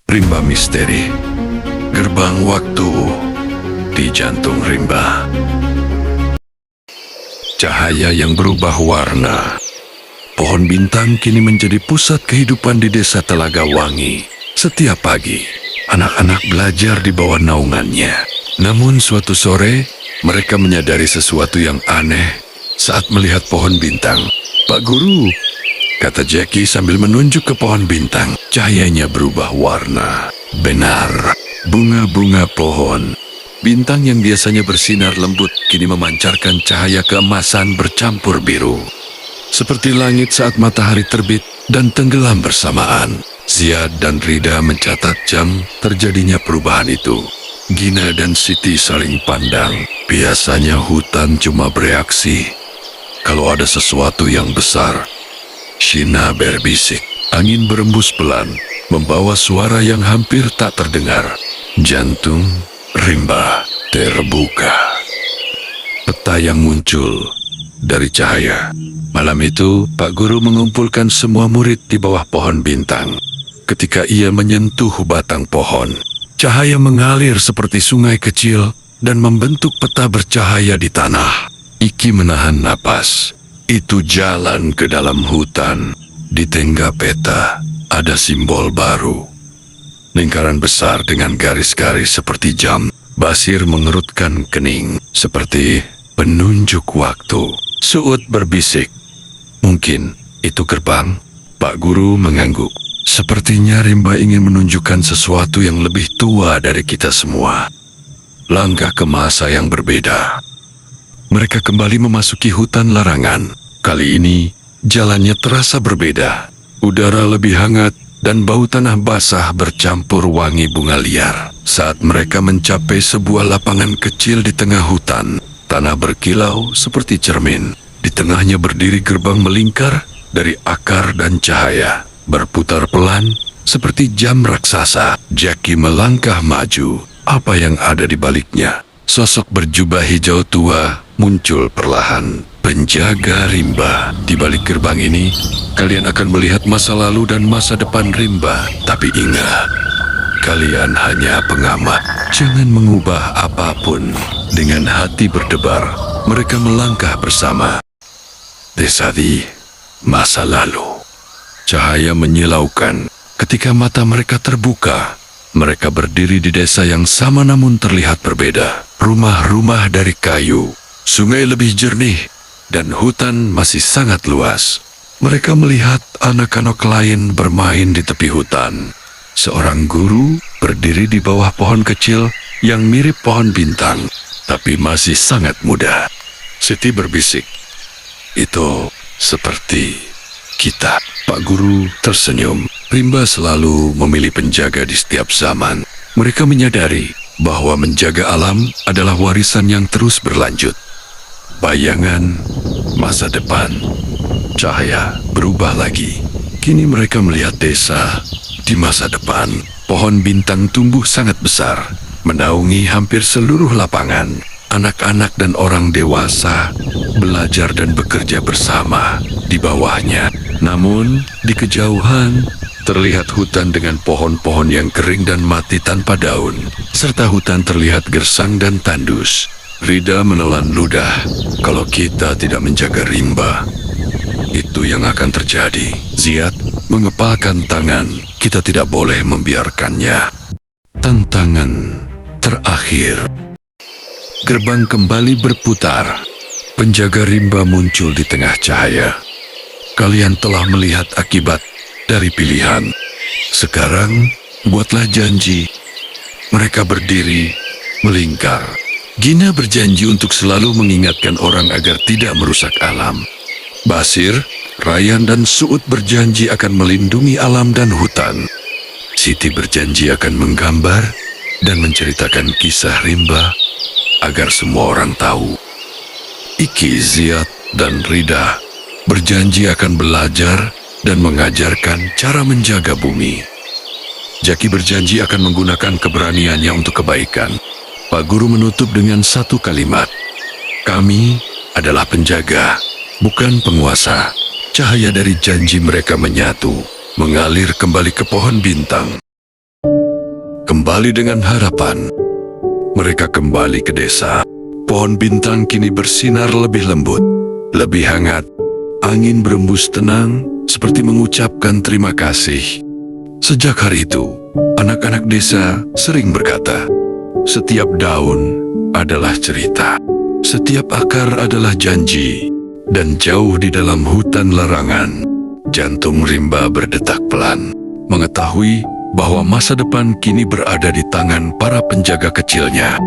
Rimba Misteri, gerbang waktu di jantung rimba. Cahaya yang berubah warna. Pohon bintang kini menjadi pusat kehidupan di desa Telaga Wangi. Setiap pagi, anak-anak belajar di bawah naungannya. Namun suatu sore, mereka menyadari sesuatu yang aneh saat melihat pohon bintang. "Pak Guru," kata Jackie sambil menunjuk ke pohon bintang. Cahayanya berubah warna. Benar, bunga-bunga pohon. Bintang yang biasanya bersinar lembut kini memancarkan cahaya keemasan bercampur biru. Seperti langit saat matahari terbit dan tenggelam bersamaan. Ziad dan Rida mencatat jam terjadinya perubahan itu. Gina dan Siti saling pandang. Biasanya hutan cuma bereaksi kalau ada sesuatu yang besar. Shina berbisik. Angin berembus pelan, membawa suara yang hampir tak terdengar. Jantung rimba terbuka. Peta yang muncul dari cahaya. Malam itu, Pak Guru mengumpulkan semua murid di bawah pohon bintang. Ketika ia menyentuh batang pohon, cahaya mengalir seperti sungai kecil dan membentuk peta bercahaya di tanah. Iki menahan napas. Itu jalan ke dalam hutan. Di tengah peta ada simbol baru. Lingkaran besar dengan garis-garis seperti jam. Basir mengerutkan kening seperti penunjuk waktu. Suud berbisik, "Mungkin itu gerbang." Pak Guru mengangguk. "Sepertinya rimba ingin menunjukkan sesuatu yang lebih tua dari kita semua." Langkah ke masa yang berbeda. Mereka kembali memasuki hutan larangan. Kali ini, jalannya terasa berbeda. Udara lebih hangat dan bau tanah basah bercampur wangi bunga liar. Saat mereka mencapai sebuah lapangan kecil di tengah hutan, tanah berkilau seperti cermin. Di tengahnya berdiri gerbang melingkar dari akar dan cahaya. Berputar pelan seperti jam raksasa. Jackie melangkah maju. Apa yang ada di baliknya? Sosok berjubah hijau tua muncul perlahan. Penjaga rimba. Di balik gerbang ini, kalian akan melihat masa lalu dan masa depan rimba. Tapi ingat, kalian hanya pengamat. Jangan mengubah apapun. Dengan hati berdebar, mereka melangkah bersama. Desa di masa lalu. Cahaya menyilaukan. Ketika mata mereka terbuka, mereka berdiri di desa yang sama namun terlihat berbeda. Rumah-rumah dari kayu, sungai lebih jernih, dan hutan masih sangat luas. Mereka melihat anak-anak lain bermain di tepi hutan. Seorang guru berdiri di bawah pohon kecil yang mirip pohon bintang, tapi masih sangat muda. Siti berbisik, "Itu seperti kita." Pak Guru tersenyum. Rimba selalu memilih penjaga di setiap zaman. Mereka menyadari bahwa menjaga alam adalah warisan yang terus berlanjut. Bayangan masa depan. Cahaya berubah lagi. Kini mereka melihat desa di masa depan. Pohon bintang tumbuh sangat besar, menaungi hampir seluruh lapangan. Anak-anak dan orang dewasa belajar dan bekerja bersama di bawahnya. Namun, di kejauhan, terlihat hutan dengan pohon-pohon yang kering dan mati tanpa daun, serta hutan terlihat gersang dan tandus. Rida menelan ludah. Kalau kita tidak menjaga rimba, itu yang akan terjadi. Ziad mengepalkan tangan. Kita tidak boleh membiarkannya. Tantangan terakhir. Gerbang kembali berputar. Penjaga rimba muncul di tengah cahaya. Kalian telah melihat akibat dari pilihan. Sekarang, buatlah janji. Mereka berdiri, melingkar. Gina berjanji untuk selalu mengingatkan orang agar tidak merusak alam. Basir, Ryan, dan Suud berjanji akan melindungi alam dan hutan. Siti berjanji akan menggambar dan menceritakan kisah rimba agar semua orang tahu. Iki, Ziad, dan Rida berjanji akan belajar dan mengajarkan cara menjaga bumi. Jackie berjanji akan menggunakan keberaniannya untuk kebaikan. Pak Guru menutup dengan satu kalimat. Kami adalah penjaga, bukan penguasa. Cahaya dari janji mereka menyatu, mengalir kembali ke pohon bintang. Kembali dengan harapan, mereka kembali ke desa. Pohon bintang kini bersinar lebih lembut, lebih hangat. Angin berembus tenang, seperti mengucapkan terima kasih. Sejak hari itu, anak-anak desa sering berkata, setiap daun adalah cerita, setiap akar adalah janji, dan jauh di dalam hutan larangan, jantung rimba berdetak pelan, mengetahui bahwa masa depan kini berada di tangan para penjaga kecilnya.